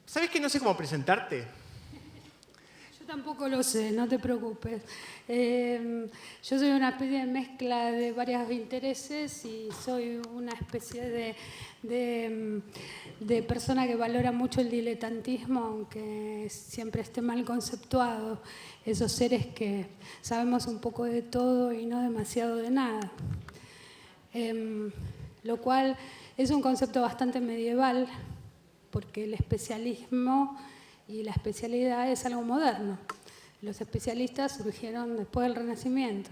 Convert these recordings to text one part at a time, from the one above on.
¿Sabes que no sé cómo presentarte? Yo tampoco lo sé, no te preocupes. Yo soy una especie de mezcla de varios intereses y soy una especie de persona que valora mucho el diletantismo, aunque siempre esté mal conceptuado. Esos seres que sabemos un poco de todo y no demasiado de nada. Lo cual es un concepto bastante medieval, porque el especialismo y la especialidad es algo moderno. Los especialistas surgieron después del Renacimiento.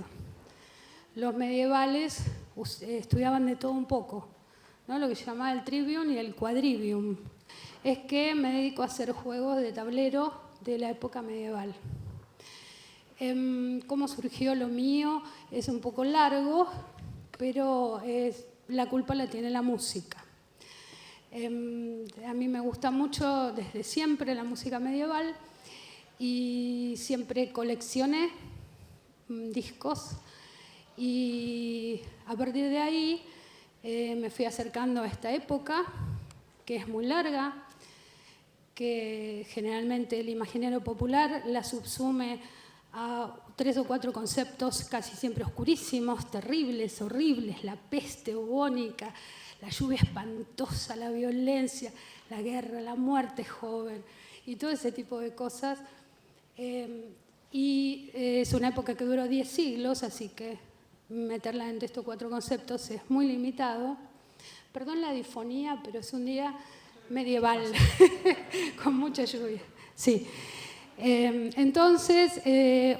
Los medievales estudiaban de todo un poco, ¿no? Lo que se llamaba el trivium y el quadrivium. Es que me dedico a hacer juegos de tablero de la época medieval. ¿Cómo surgió lo mío? Es un poco largo, pero la culpa la tiene la música. A mí me gusta mucho desde siempre la música medieval y siempre coleccioné discos y a partir de ahí me fui acercando a esta época que es muy larga, que generalmente el imaginario popular la subsume a 3 o 4 conceptos casi siempre oscurísimos, terribles, horribles: la peste bubónica, la lluvia espantosa, la violencia, la guerra, la muerte joven y todo ese tipo de cosas. Y es una época que duró 10 siglos, así que meterla entre estos 4 conceptos es muy limitado. Perdón la difonía, pero es un día medieval, con mucha lluvia. Sí. Entonces,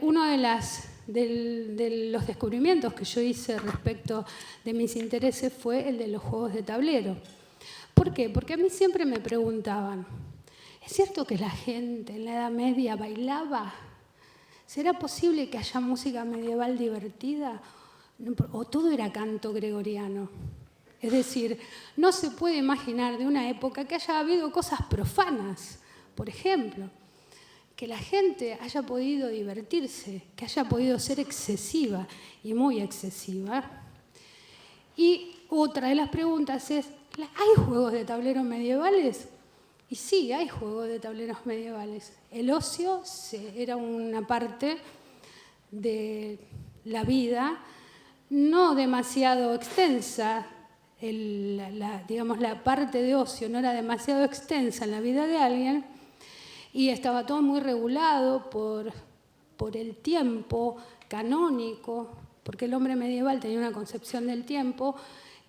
uno de los descubrimientos que yo hice respecto de mis intereses fue el de los juegos de tablero. ¿Por qué? Porque a mí siempre me preguntaban, ¿es cierto que la gente en la Edad Media bailaba? ¿Será posible que haya música medieval divertida? ¿O todo era canto gregoriano? Es decir, no se puede imaginar de una época que haya habido cosas profanas, por ejemplo. Que la gente haya podido divertirse, que haya podido ser excesiva y muy excesiva. Y otra de las preguntas es, ¿hay juegos de tablero medievales? Y sí, hay juegos de tableros medievales. El ocio era una parte de la vida no demasiado extensa. Digamos, la parte de ocio no era demasiado extensa en la vida de alguien. Y estaba todo muy regulado por el tiempo canónico, porque el hombre medieval tenía una concepción del tiempo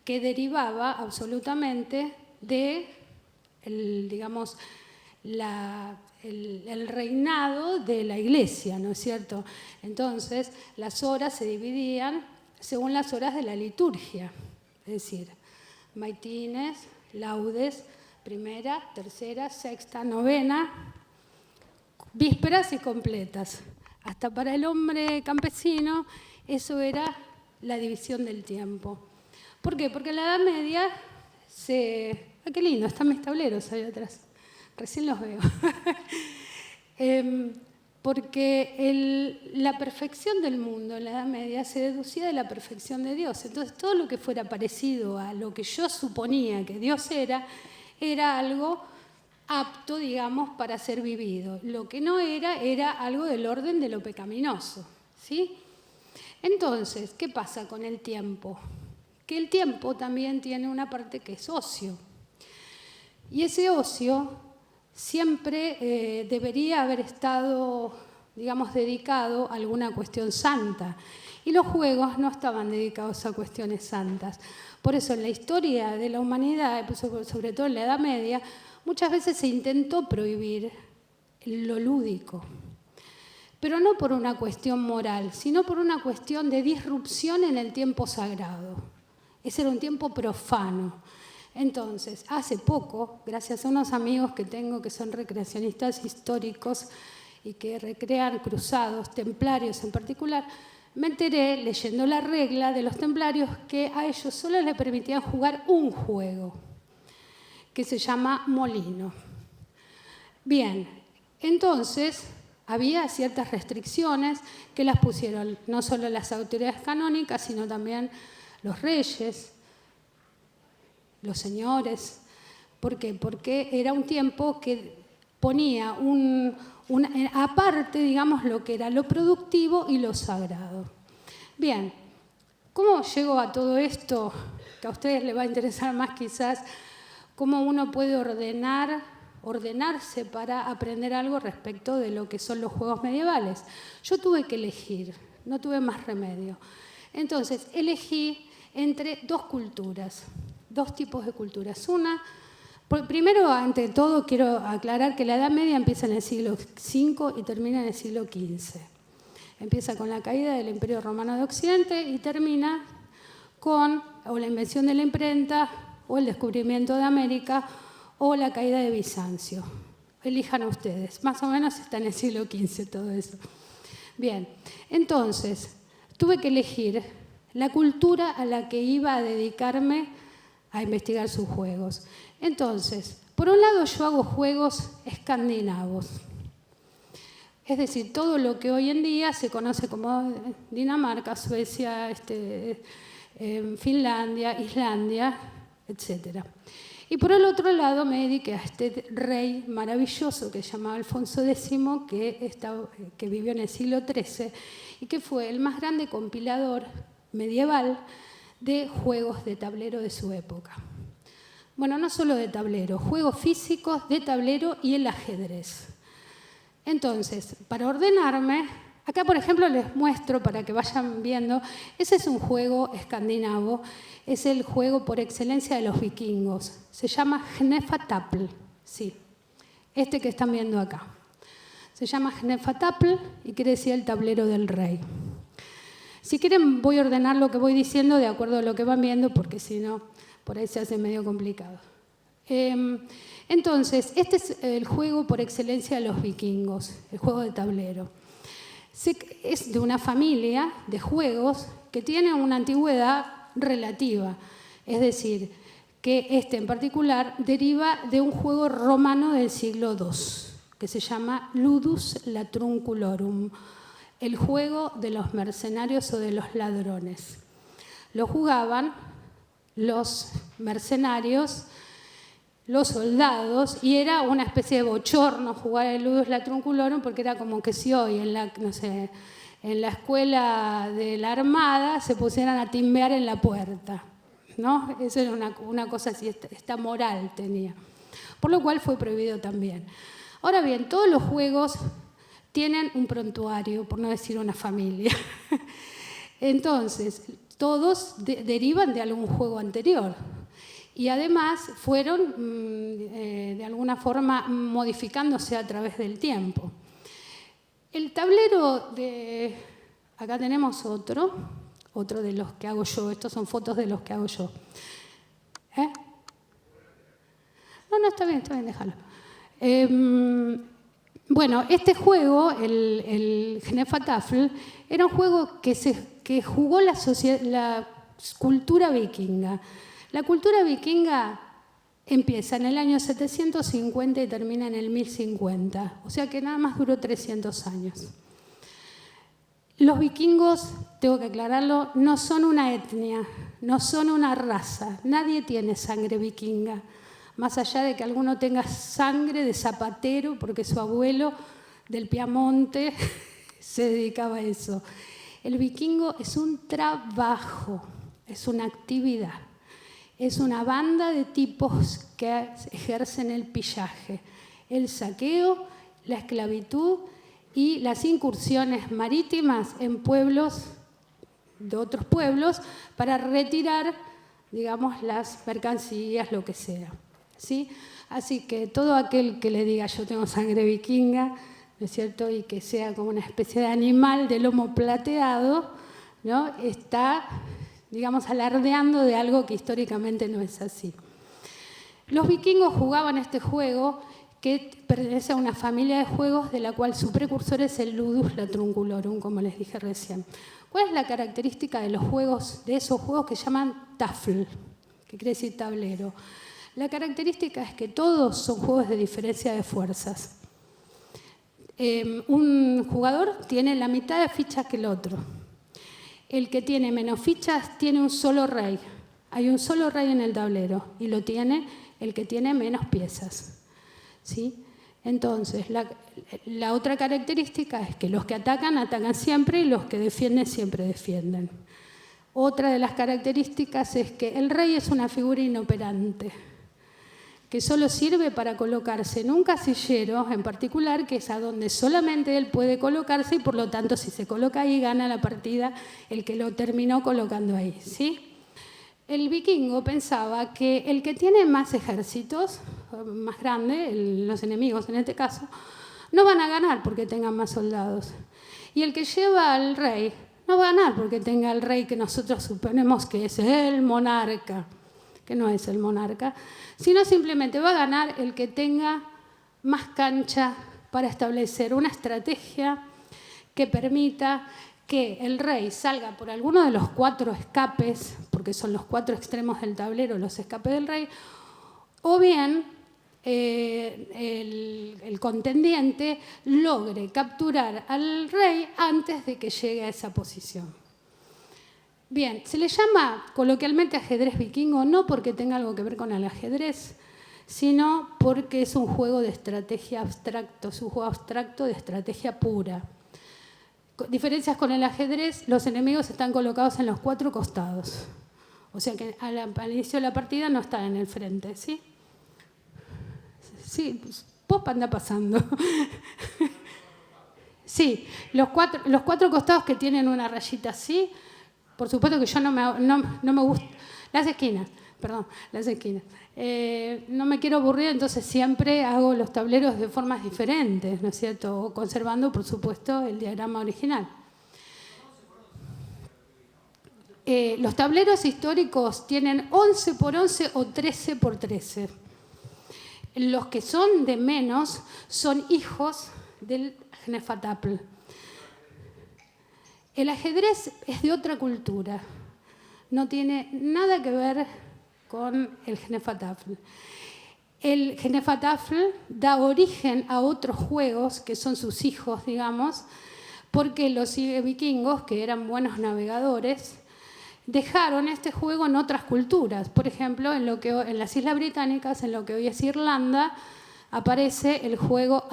que derivaba absolutamente de el reinado de la Iglesia, ¿no es cierto? Entonces, las horas se dividían según las horas de la liturgia, es decir, maitines, laudes, primera, tercera, sexta, novena, vísperas y completas. Hasta para el hombre campesino eso era la división del tiempo. ¿Por qué? Porque en la Edad Media ¡ah, qué lindo! Están mis tableros ahí atrás. Recién los veo. Porque la perfección del mundo en la Edad Media se deducía de la perfección de Dios. Entonces todo lo que fuera parecido a lo que yo suponía que Dios era algo apto, digamos, para ser vivido. Lo que no era algo del orden de lo pecaminoso, ¿sí? Entonces, ¿qué pasa con el tiempo? Que el tiempo también tiene una parte que es ocio. Y ese ocio siempre debería haber estado, digamos, dedicado a alguna cuestión santa. Y los juegos no estaban dedicados a cuestiones santas. Por eso en la historia de la humanidad, sobre todo en la Edad Media, muchas veces se intentó prohibir lo lúdico, pero no por una cuestión moral, sino por una cuestión de disrupción en el tiempo sagrado. Ese era un tiempo profano. Entonces, hace poco, gracias a unos amigos que tengo que son recreacionistas históricos y que recrean cruzados, templarios en particular, me enteré, leyendo la regla de los templarios, que a ellos solo les permitían jugar un juego, que se llama molino. Bien, entonces había ciertas restricciones que las pusieron no solo las autoridades canónicas, sino también los reyes, los señores. ¿Por qué? Porque era un tiempo que ponía aparte, digamos, lo que era lo productivo y lo sagrado. Bien, ¿cómo llego a todo esto? Que a ustedes les va a interesar más quizás, cómo uno puede ordenarse para aprender algo respecto de lo que son los juegos medievales. Yo tuve que elegir, no tuve más remedio. Entonces, elegí entre dos culturas, dos tipos de culturas. Primero, ante todo, quiero aclarar que la Edad Media empieza en el siglo V y termina en el siglo XV. Empieza con la caída del Imperio Romano de Occidente y termina con o la invención de la imprenta, o el descubrimiento de América, o la caída de Bizancio. Elijan a ustedes. Más o menos está en el siglo XV todo eso. Bien, entonces, tuve que elegir la cultura a la que iba a dedicarme a investigar sus juegos. Entonces, por un lado yo hago juegos escandinavos. Es decir, todo lo que hoy en día se conoce como Dinamarca, Suecia, Finlandia, Islandia, etc. Y por el otro lado me dediqué a este rey maravilloso que se llamaba Alfonso X, que vivió en el siglo XIII y que fue el más grande compilador medieval de juegos de tablero de su época. Bueno, no solo de tablero, juegos físicos, de tablero y el ajedrez. Entonces, para ordenarme, acá por ejemplo les muestro para que vayan viendo, ese es un juego escandinavo, es el juego por excelencia de los vikingos, se llama Hnefatafl, sí, este que están viendo acá. Se llama Hnefatafl y quiere decir el tablero del rey. Si quieren voy a ordenar lo que voy diciendo de acuerdo a lo que van viendo, porque si no, por ahí se hace medio complicado. Entonces, este es el juego por excelencia de los vikingos, el juego de tablero. Es de una familia de juegos que tiene una antigüedad relativa, es decir, que este en particular deriva de un juego romano del siglo II, que se llama Ludus Latrunculorum, el juego de los mercenarios o de los ladrones. Lo jugaban los mercenarios, los soldados, y era una especie de bochorno jugar el Ludus Latrunculorum porque era como que si hoy en la escuela de la Armada se pusieran a timbear en la puerta, ¿no? Eso era una cosa así, esta moral tenía. Por lo cual fue prohibido también. Ahora bien, todos los juegos tienen un prontuario, por no decir una familia. Entonces, todos derivan de algún juego anterior. Y además fueron, de alguna forma, modificándose a través del tiempo. El tablero de... Acá tenemos otro de los que hago yo. Estos son fotos de los que hago yo. No, está bien, déjalo. Bueno, este juego, el Hnefatafl, era un juego que jugó la cultura vikinga. La cultura vikinga empieza en el año 750 y termina en el 1050, o sea que nada más duró 300 años. Los vikingos, tengo que aclararlo, no son una etnia, no son una raza, nadie tiene sangre vikinga, más allá de que alguno tenga sangre de zapatero, porque su abuelo del Piamonte se dedicaba a eso. El vikingo es un trabajo, es una actividad. Es una banda de tipos que ejercen el pillaje, el saqueo, la esclavitud y las incursiones marítimas en pueblos de otros pueblos para retirar, digamos, las mercancías, lo que sea, ¿sí? Así que todo aquel que le diga yo tengo sangre vikinga, ¿no es cierto?, y que sea como una especie de animal de lomo plateado, ¿no?, está, digamos, alardeando de algo que históricamente no es así. Los vikingos jugaban este juego que pertenece a una familia de juegos de la cual su precursor es el Ludus Latrunculorum, como les dije recién. ¿Cuál es la característica de esos juegos que se llaman tafl, que quiere decir tablero? La característica es que todos son juegos de diferencia de fuerzas. Un jugador tiene la mitad de fichas que el otro. El que tiene menos fichas tiene un solo rey. Hay un solo rey en el tablero y lo tiene el que tiene menos piezas, ¿sí? Entonces, la otra característica es que los que atacan, atacan siempre y los que defienden, siempre defienden. Otra de las características es que el rey es una figura inoperante, que solo sirve para colocarse en un casillero en particular, que es a donde solamente él puede colocarse y por lo tanto si se coloca ahí gana la partida el que lo terminó colocando ahí, ¿sí? El vikingo pensaba que el que tiene más ejércitos, más grande, los enemigos en este caso, no van a ganar porque tengan más soldados. Y el que lleva al rey no va a ganar porque tenga al rey que nosotros suponemos que es el monarca, que no es el monarca, sino simplemente va a ganar el que tenga más cancha para establecer una estrategia que permita que el rey salga por alguno de los 4 escapes, porque son los 4 extremos del tablero, los escapes del rey, o bien el contendiente logre capturar al rey antes de que llegue a esa posición. Bien, se le llama coloquialmente ajedrez vikingo no porque tenga algo que ver con el ajedrez, sino porque es un juego de estrategia abstracto, es un juego abstracto de estrategia pura. Diferencias con el ajedrez, los enemigos están colocados en los 4 costados. O sea que al inicio de la partida no están en el frente, ¿sí? Sí, vos anda pasando. Sí, los cuatro costados que tienen una rayita así, por supuesto que yo no me gusta. Las esquinas. No me quiero aburrir, entonces siempre hago los tableros de formas diferentes, ¿no es cierto? Conservando, por supuesto, el diagrama original. Los tableros históricos tienen 11 por 11 o 13 por 13. Los que son de menos son hijos del Hnefatafl. El ajedrez es de otra cultura, no tiene nada que ver con el Hnefatafl. El Hnefatafl da origen a otros juegos que son sus hijos, digamos, porque los vikingos, que eran buenos navegadores, dejaron este juego en otras culturas. Por ejemplo, en las Islas Británicas, en lo que hoy es Irlanda, aparece el juego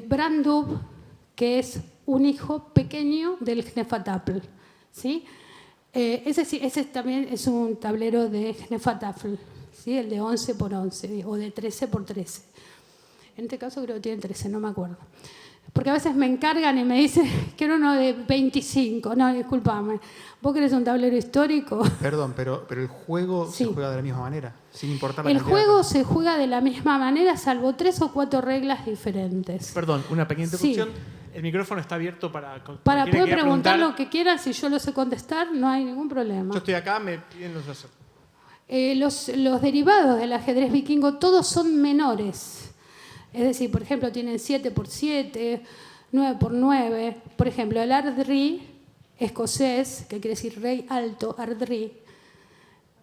Brandub, que es un hijo pequeño del Hnefatafl, ¿sí? Ese también es un tablero de Hnefatafl, ¿sí? El de 11 por 11 o de 13 por 13. En este caso creo que tiene 13, no me acuerdo. Porque a veces me encargan y me dicen, quiero uno de 25. No, discúlpame. ¿Vos querés un tablero histórico? Perdón, pero el juego sí. se juega de la misma manera, sin importar la El cantidad juego se juega de la misma manera, salvo 3 o 4 reglas diferentes. Perdón, una pequeña interrupción. Sí. El micrófono está abierto para poder preguntar lo que quieran. Si yo lo sé contestar, no hay ningún problema. Yo estoy acá, me piden los hacer. Los derivados del ajedrez vikingo todos son menores. Es decir, por ejemplo, tienen 7 por 7, 9 por 9. Por ejemplo, el ardrí escocés, que quiere decir rey alto, ardrí.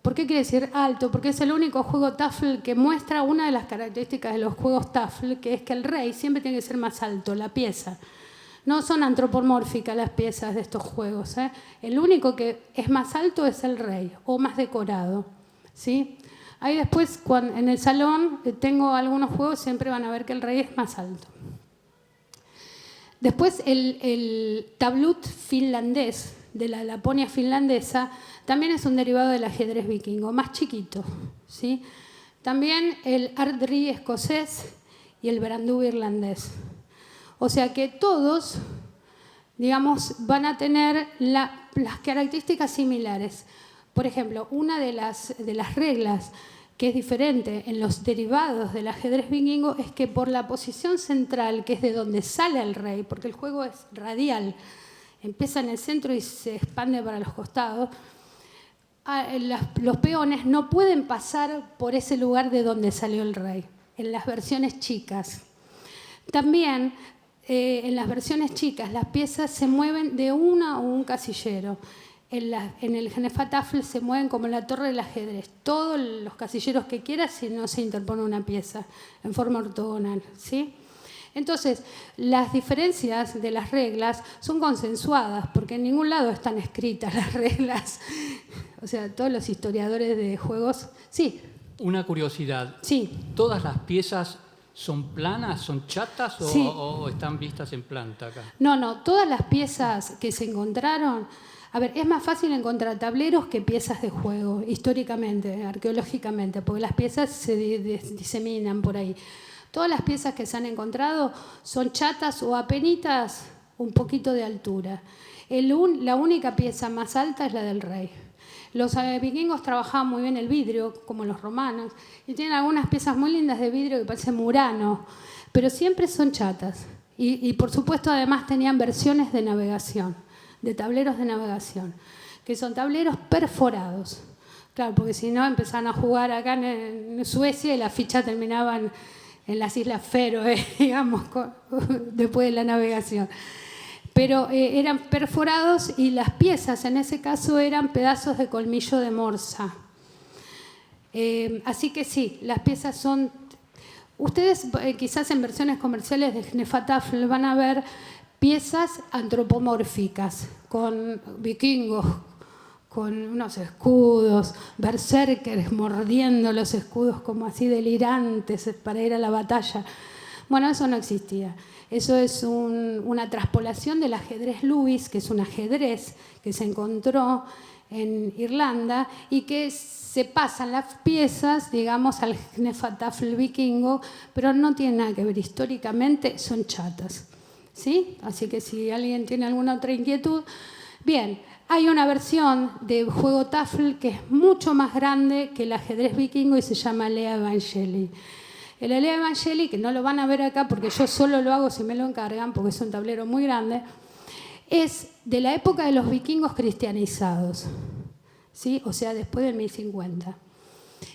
¿Por qué quiere decir alto? Porque es el único juego Tafl que muestra una de las características de los juegos Tafl, que es que el rey siempre tiene que ser más alto, la pieza. No son antropomórficas las piezas de estos juegos, ¿eh? El único que es más alto es el rey, o más decorado, ¿sí? Ahí después, en el salón, tengo algunos juegos, siempre van a ver que el rey es más alto. Después, el tablut finlandés, de la Laponia finlandesa, también es un derivado del ajedrez vikingo, más chiquito, ¿sí? También el ardrí escocés y el brandub irlandés. O sea que todos, digamos, van a tener las características similares. Por ejemplo, una de las reglas que es diferente en los derivados del ajedrez vikingo es que por la posición central, que es de donde sale el rey, porque el juego es radial, empieza en el centro y se expande para los costados, los peones no pueden pasar por ese lugar de donde salió el rey, en las versiones chicas. También en las versiones chicas las piezas se mueven de una o un casillero. En el Hnefatafl se mueven como la torre del ajedrez, todos los casilleros que quieras si no se interpone una pieza en forma ortogonal, ¿sí? Entonces, las diferencias de las reglas son consensuadas, porque en ningún lado están escritas las reglas. O sea, todos los historiadores de juegos... Sí. Una curiosidad. Sí. ¿Todas las piezas son planas, son chatas o, Sí. o están vistas en planta acá? No, todas las piezas que se encontraron... A ver, es más fácil encontrar tableros que piezas de juego, históricamente, arqueológicamente, porque las piezas se diseminan por ahí. Todas las piezas que se han encontrado son chatas o apenitas un poquito de altura. La única pieza más alta es la del rey. Los vikingos trabajaban muy bien el vidrio, como los romanos, y tienen algunas piezas muy lindas de vidrio que parecen murano, pero siempre son chatas. Y por supuesto, además tenían versiones de navegación, de tableros de navegación, que son tableros perforados. Claro, porque si no empezaban a jugar acá en Suecia y las fichas terminaban en las Islas Feroe, digamos, después de la navegación. Pero eran perforados y las piezas en ese caso eran pedazos de colmillo de morsa. Así que sí, las piezas son... Ustedes quizás en versiones comerciales de Hnefatafl van a ver piezas antropomórficas con vikingos, con unos escudos, berserkers mordiendo los escudos como así delirantes para ir a la batalla. Bueno, eso no existía. Eso es una traspolación del ajedrez Lewis, que es un ajedrez que se encontró en Irlanda y que se pasan las piezas, digamos, al Hnefatafl vikingo, pero no tiene nada que ver. Históricamente son chatas. ¿Sí? Así que si alguien tiene alguna otra inquietud. Bien, hay una versión de juego Tafl que es mucho más grande que el ajedrez vikingo y se llama Lea Evangeli. El Lea Evangeli, que no lo van a ver acá porque yo solo lo hago si me lo encargan, porque es un tablero muy grande, es de la época de los vikingos cristianizados, ¿sí? O sea, después del 1050.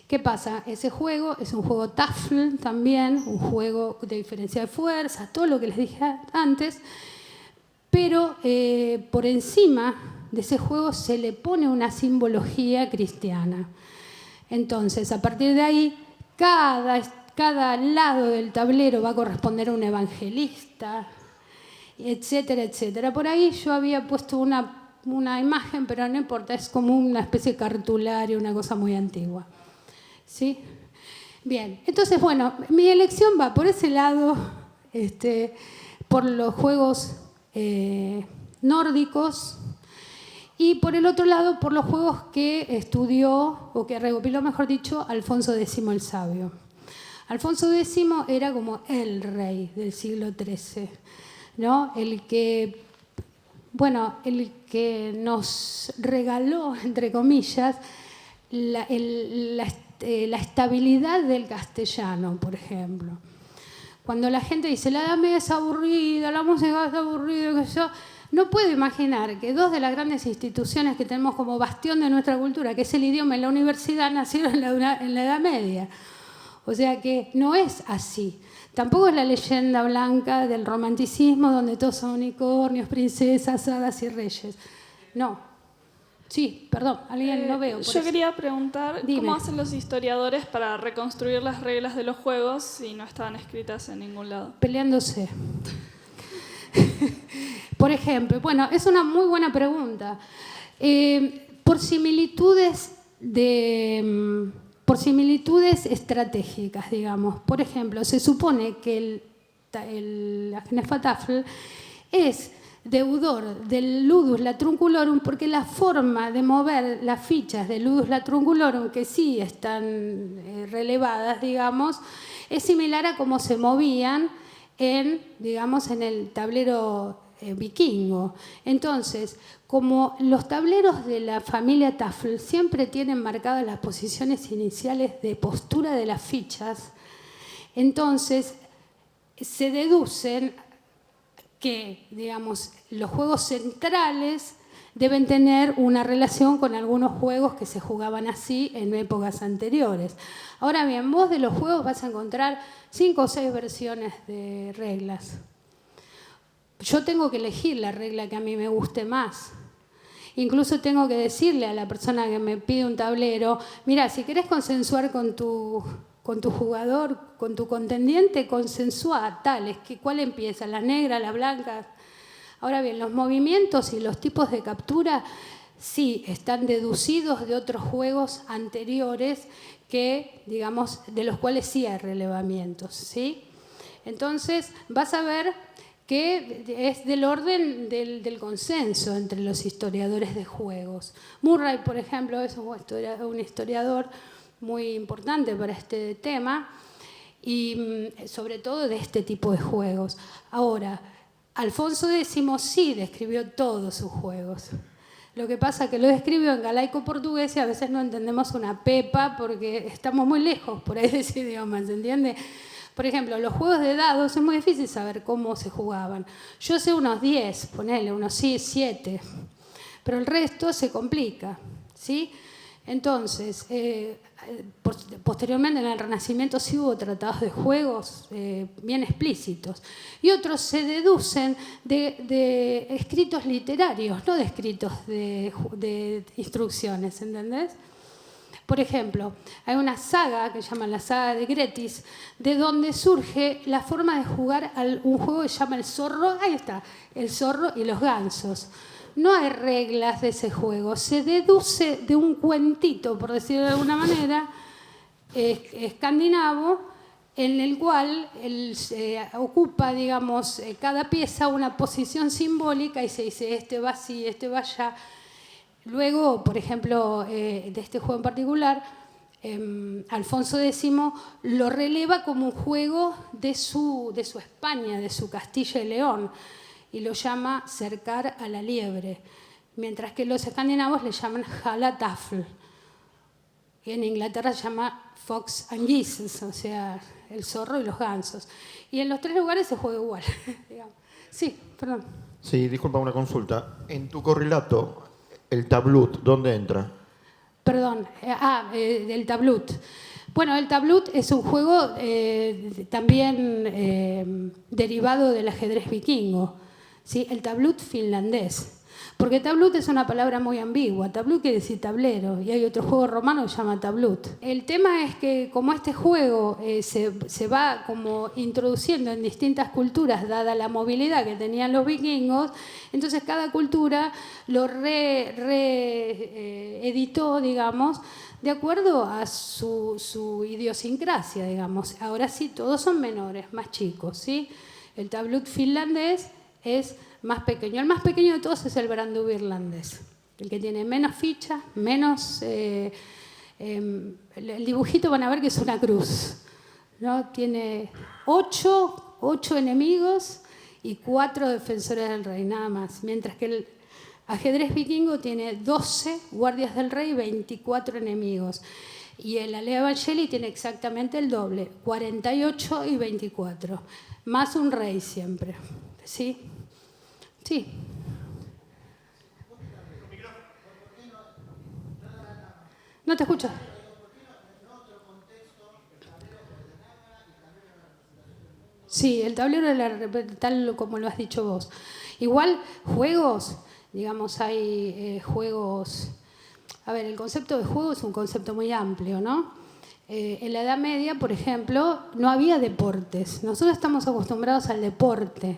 ¿Qué pasa? Ese juego es un juego Tafl también, un juego de diferencia de fuerzas, todo lo que les dije antes, pero por encima de ese juego se le pone una simbología cristiana. Entonces, a partir de ahí, cada lado del tablero va a corresponder a un evangelista, etcétera, etcétera. Por ahí yo había puesto una imagen, pero no importa, es como una especie de cartulario, una cosa muy antigua. ¿Sí? Bien, entonces, bueno, mi elección va por ese lado, por los juegos nórdicos, y por el otro lado, por los juegos que estudió, o que recopiló, mejor dicho, Alfonso X el Sabio. Alfonso X era como el rey del siglo XIII, ¿no? El que nos regaló, entre comillas, la estabilidad del castellano, por ejemplo. Cuando la gente dice, la Edad Media es aburrida, la música es aburrida, que yo no puedo imaginar que dos de las grandes instituciones que tenemos como bastión de nuestra cultura, que es el idioma y la universidad, nacieron en la Edad Media. O sea que no es así. Tampoco es la leyenda blanca del romanticismo donde todos son unicornios, princesas, hadas y reyes. No. Sí, perdón, alguien lo veo. Yo quería preguntar, Dime. ¿cómo hacen los historiadores para reconstruir las reglas de los juegos si no estaban escritas en ningún lado? Peleándose. Por ejemplo, bueno, es una muy buena pregunta. Por similitudes estratégicas, digamos. Por ejemplo, se supone que el Hnefatafl es deudor del Ludus Latrunculorum porque la forma de mover las fichas del Ludus Latrunculorum, que sí están relevadas, digamos, es similar a cómo se movían en el tablero vikingo. Entonces, como los tableros de la familia Tafl siempre tienen marcadas las posiciones iniciales de postura de las fichas, entonces se deducen que, digamos, los juegos centrales deben tener una relación con algunos juegos que se jugaban así en épocas anteriores. Ahora bien, vos de los juegos vas a encontrar 5 o 6 versiones de reglas. Yo tengo que elegir la regla que a mí me guste más. Incluso tengo que decirle a la persona que me pide un tablero, mira, si querés consensuar con tu jugador, con tu contendiente, consensúa tales, ¿cuál empieza? ¿Las negras, las blancas? Ahora bien, los movimientos y los tipos de captura sí, están deducidos de otros juegos anteriores que, digamos, de los cuales sí hay relevamientos, ¿sí? Entonces, vas a ver que es del orden del consenso entre los historiadores de juegos. Murray, por ejemplo, es un historiador muy importante para este tema y sobre todo de este tipo de juegos. Ahora, Alfonso X sí describió todos sus juegos. Lo que pasa es que lo describió en galaico-portugués y a veces no entendemos una pepa porque estamos muy lejos por ahí de ese idioma, ¿se entiende? Por ejemplo, los juegos de dados es muy difícil saber cómo se jugaban. Yo sé unos 10, ponele, unos 7, pero el resto se complica, ¿sí? Entonces, posteriormente en el Renacimiento sí hubo tratados de juegos bien explícitos. Y otros se deducen de escritos literarios, no de escritos de instrucciones, ¿entendés? Por ejemplo, hay una saga que se llama la saga de Gretis, de donde surge la forma de jugar a un juego que se llama el zorro. Ahí está, el zorro y los gansos. No hay reglas de ese juego, se deduce de un cuentito, por decirlo de alguna manera, escandinavo, en el cual ocupa, digamos, cada pieza una posición simbólica y se dice este va así, este va allá. Luego, por ejemplo, de este juego en particular, Alfonso X lo releva como un juego de su España, de su Castilla y León, y lo llama cercar a la liebre, mientras que los escandinavos le llaman Halatafl. Y en Inglaterra se llama Fox and Geese, o sea, el zorro y los gansos. Y en los tres lugares se juega igual. Digamos. Sí, perdón. Sí, disculpa, una consulta. En tu correlato, el tablut, ¿dónde entra? Perdón, del tablut. Bueno, el tablut es un juego también derivado del ajedrez vikingo, ¿sí? El tablut finlandés. Porque tablut es una palabra muy ambigua. Tablut quiere decir tablero y hay otro juego romano que se llama tablut. El tema es que como este juego se va como introduciendo en distintas culturas, dada la movilidad que tenían los vikingos, entonces cada cultura lo reeditó, digamos, de acuerdo a su idiosincrasia, digamos. Ahora sí, todos son menores, más chicos, ¿sí? El tablut finlandés es más pequeño. El más pequeño de todos es el brandu irlandés, el que tiene menos fichas, menos... el dibujito van a ver que es una cruz, ¿no? Tiene 8 enemigos y 4 defensores del rey, nada más. Mientras que el ajedrez vikingo tiene 12 guardias del rey y 24 enemigos. Y el Alea Vangeli tiene exactamente el doble, 48 y 24. Más un rey siempre, ¿sí? Sí. No te escucho. Sí, el tablero tal como lo has dicho vos. Igual, juegos, digamos, hay juegos... A ver, el concepto de juego es un concepto muy amplio, ¿no? En la Edad Media, por ejemplo, no había deportes. Nosotros estamos acostumbrados al deporte.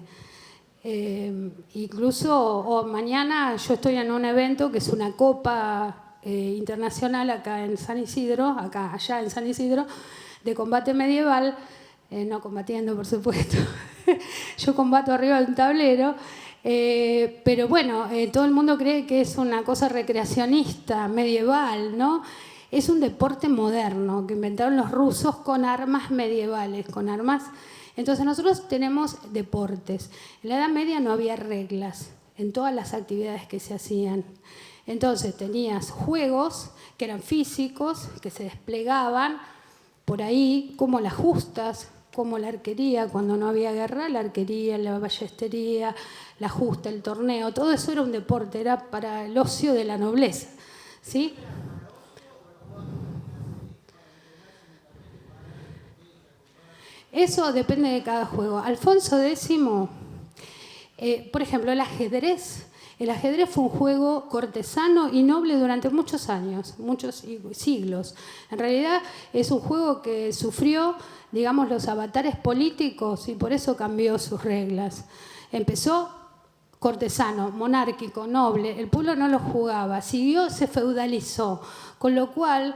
Incluso mañana yo estoy en un evento que es una copa internacional acá en San Isidro, allá en San Isidro, de combate medieval, no combatiendo por supuesto, yo combato arriba de un tablero, pero bueno, todo el mundo cree que es una cosa recreacionista, medieval, ¿no? Es un deporte moderno que inventaron los rusos con armas medievales, con armas... Entonces nosotros tenemos deportes. En la Edad Media no había reglas en todas las actividades que se hacían. Entonces tenías juegos que eran físicos, que se desplegaban por ahí, como las justas, como la arquería, cuando no había guerra, la arquería, la ballestería, la justa, el torneo, todo eso era un deporte, era para el ocio de la nobleza, ¿sí? Eso depende de cada juego. Alfonso X, por ejemplo, el ajedrez. El ajedrez fue un juego cortesano y noble durante muchos años, muchos siglos. En realidad es un juego que sufrió, digamos, los avatares políticos y por eso cambió sus reglas. Empezó cortesano, monárquico, noble, el pueblo no lo jugaba, siguió, se feudalizó, con lo cual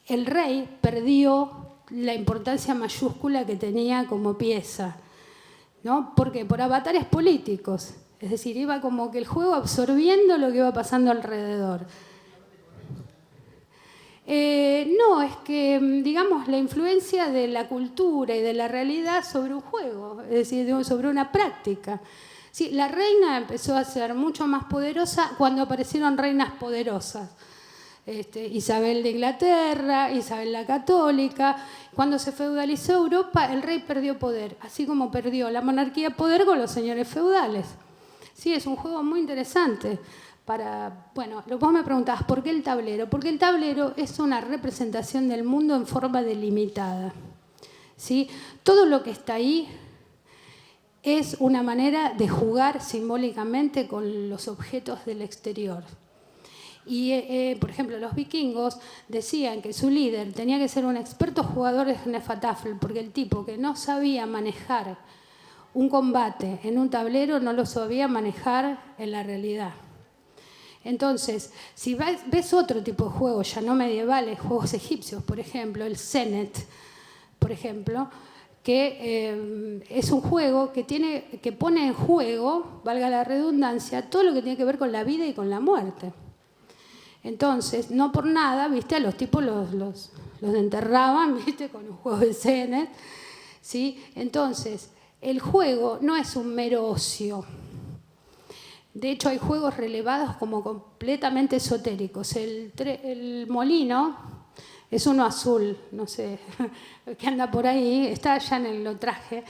el rey perdió la importancia mayúscula que tenía como pieza, ¿no? ¿Por qué? Por avatares políticos, es decir, iba como que el juego absorbiendo lo que iba pasando alrededor. No, es que, digamos, la influencia de la cultura y de la realidad sobre un juego, es decir, sobre una práctica. Sí, la reina empezó a ser mucho más poderosa cuando aparecieron reinas poderosas. Isabel de Inglaterra, Isabel la Católica. Cuando se feudalizó Europa, el rey perdió poder, así como perdió la monarquía poder con los señores feudales. Sí, es un juego muy interesante. Bueno, vos me preguntabas, ¿por qué el tablero? Porque el tablero es una representación del mundo en forma delimitada. ¿Sí? Todo lo que está ahí es una manera de jugar simbólicamente con los objetos del exterior. Y, por ejemplo, los vikingos decían que su líder tenía que ser un experto jugador de Hnefatafl, porque el tipo que no sabía manejar un combate en un tablero no lo sabía manejar en la realidad. Entonces, si ves otro tipo de juegos, ya no medievales, juegos egipcios, por ejemplo, el Senet, por ejemplo, que es un juego que pone en juego, valga la redundancia, todo lo que tiene que ver con la vida y con la muerte. Entonces, no por nada, ¿viste? A los tipos los enterraban, ¿viste? Con un juego de Senet, ¿sí? Entonces, el juego no es un mero ocio. De hecho, hay juegos relevados como completamente esotéricos. El molino es uno azul, no sé, que anda por ahí, está allá lo traje.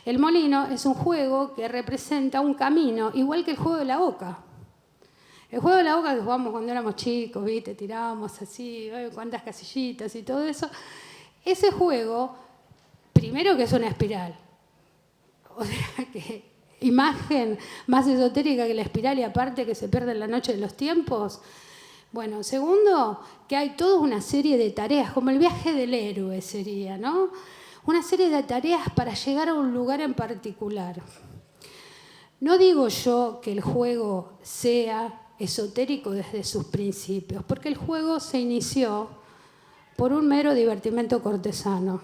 El molino es un juego que representa un camino, igual que el juego de la oca. El juego de la oca que jugamos cuando éramos chicos, ¿viste? Tirábamos así, cuántas casillitas y todo eso. Ese juego, primero que es una espiral. O sea que imagen más esotérica que la espiral y aparte que se pierde en la noche de los tiempos. Bueno, segundo, que hay toda una serie de tareas, como el viaje del héroe sería, ¿no? Una serie de tareas para llegar a un lugar en particular. No digo yo que el juego sea esotérico desde sus principios, porque el juego se inició por un mero divertimento cortesano.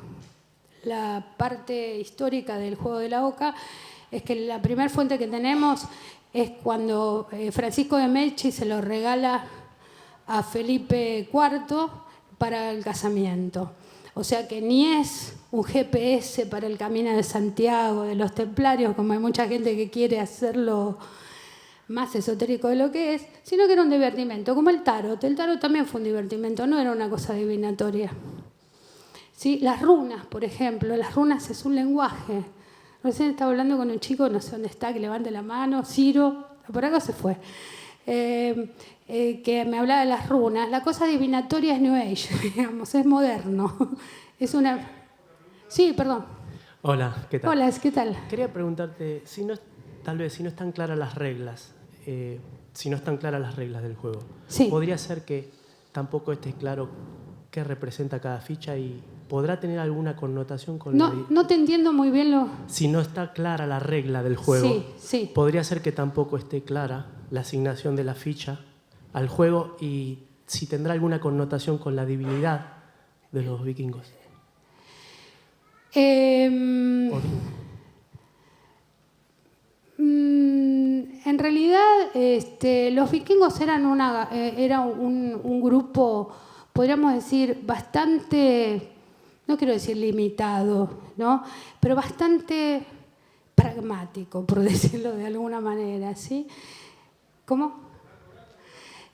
La parte histórica del juego de la oca es que la primera fuente que tenemos es cuando Francisco de Medici se lo regala a Felipe IV para el casamiento. O sea que ni es un GPS para el Camino de Santiago, de los templarios, como hay mucha gente que quiere hacerlo más esotérico de lo que es, sino que era un divertimento, como el tarot. El tarot también fue un divertimento, no era una cosa divinatoria. ¿Sí? Las runas, por ejemplo, las runas es un lenguaje. Recién estaba hablando con un chico, no sé dónde está, que levante la mano, Ciro, por algo se fue, que me hablaba de las runas. La cosa divinatoria es New Age, digamos, es moderno. Es una... Sí, perdón. Hola, ¿qué tal? Hola, ¿qué tal? Quería preguntarte, tal vez si no están claras las reglas, si no están claras las reglas del juego, Sí. ¿podría ser que tampoco esté claro qué representa cada ficha y podrá tener alguna connotación con No te entiendo muy bien lo... Si no está clara la regla del juego, Sí. podría ser que tampoco esté clara la asignación de la ficha al juego y si tendrá alguna connotación con la divinidad de los vikingos. En realidad, los vikingos eran un grupo, podríamos decir, bastante, no quiero decir limitado, ¿no? Pero bastante pragmático, por decirlo de alguna manera, ¿sí? ¿Cómo?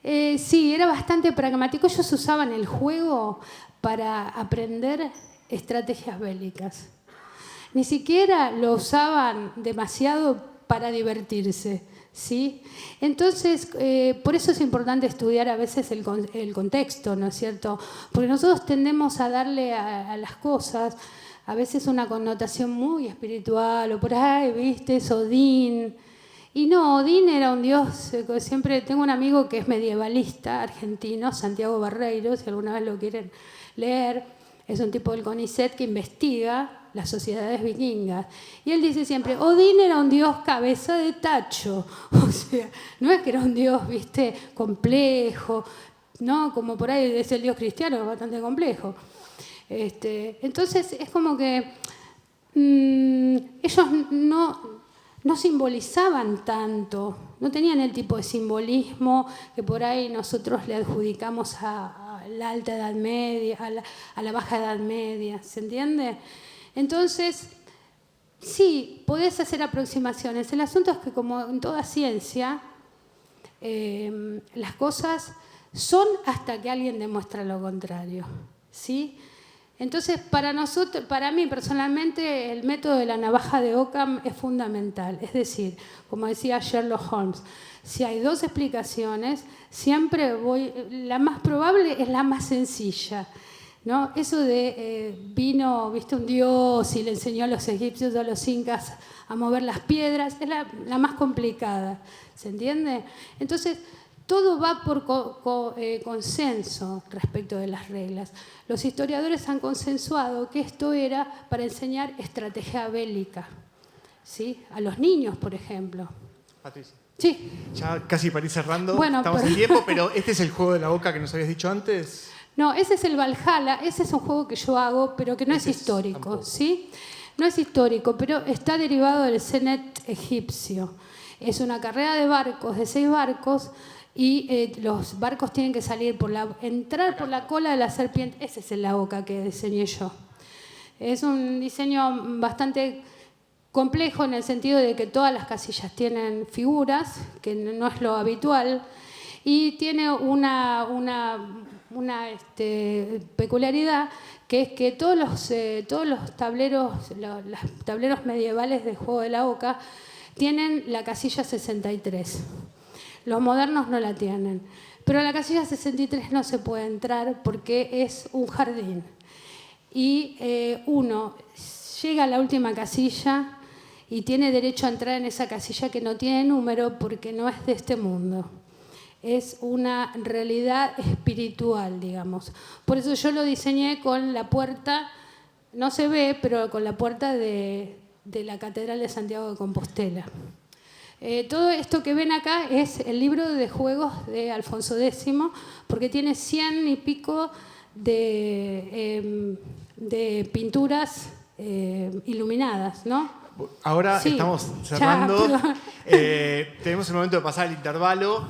Sí, era bastante pragmático. Ellos usaban el juego para aprender estrategias bélicas. Ni siquiera lo usaban demasiado para divertirse, ¿sí? Entonces, por eso es importante estudiar a veces el contexto, ¿no es cierto? Porque nosotros tendemos a darle a las cosas a veces una connotación muy espiritual, o por ahí, ¿viste? Es Odín. Y no, Odín era un dios, siempre tengo un amigo que es medievalista argentino, Santiago Barreiro, si alguna vez lo quieren leer, es un tipo del CONICET que investiga las sociedades vikingas. Y él dice siempre, Odín era un dios cabeza de tacho. O sea, no es que era un dios, viste, complejo, ¿no? Como por ahí es el dios cristiano, es bastante complejo. Entonces es como que ellos no simbolizaban tanto, no tenían el tipo de simbolismo que por ahí nosotros le adjudicamos a la alta edad media, a la baja edad media, ¿se entiende? Entonces, sí, podés hacer aproximaciones. El asunto es que, como en toda ciencia, las cosas son hasta que alguien demuestra lo contrario, ¿sí? Entonces, para mí personalmente, el método de la navaja de Occam es fundamental. Es decir, como decía Sherlock Holmes, si hay dos explicaciones, siempre la más probable es la más sencilla, ¿no? Eso de vino, viste, un dios y le enseñó a los egipcios o a los incas a mover las piedras, es la más complicada, ¿se entiende? Entonces, todo va por consenso respecto de las reglas. Los historiadores han consensuado que esto era para enseñar estrategia bélica, ¿sí? A los niños, por ejemplo. Patricia. Sí. Ya casi para ir cerrando, Bueno, estamos en tiempo, pero este es el juego de la Oca que nos habías dicho antes. No, ese es el Valhalla, ese es un juego que yo hago, pero que no es Ese es histórico, tampoco. ¿sí? No es histórico, pero está derivado del Senet egipcio. Es una carrera de barcos, de 6 barcos, y los barcos tienen que entrar por la cola de la serpiente. Ese es el Oca que diseñé yo. Es un diseño bastante complejo en el sentido de que todas las casillas tienen figuras, que no es lo habitual, y tiene una peculiaridad, que es que todos los tableros medievales del juego de la Oca tienen la casilla 63. Los modernos no la tienen. Pero en la casilla 63 no se puede entrar porque es un jardín. Y uno llega a la última casilla y tiene derecho a entrar en esa casilla que no tiene número porque no es de este mundo. Es una realidad espiritual, digamos. Por eso yo lo diseñé con la puerta, no se ve, pero con la puerta de la Catedral de Santiago de Compostela. Todo esto que ven acá es el libro de juegos de Alfonso X, porque tiene 100 y pico de pinturas iluminadas, ¿no? Ahora Sí, estamos ya, cerrando. perdón. Tenemos el momento de pasar al intervalo.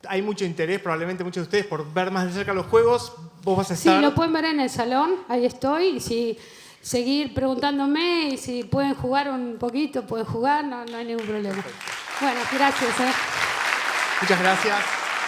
Hay mucho interés, probablemente muchos de ustedes, por ver más de cerca los juegos. Vos vas a Sí, estar... lo pueden ver en el salón, ahí estoy. Y si seguir preguntándome y si pueden jugar un poquito, pueden jugar, no hay ningún problema. Bueno, gracias. Muchas gracias.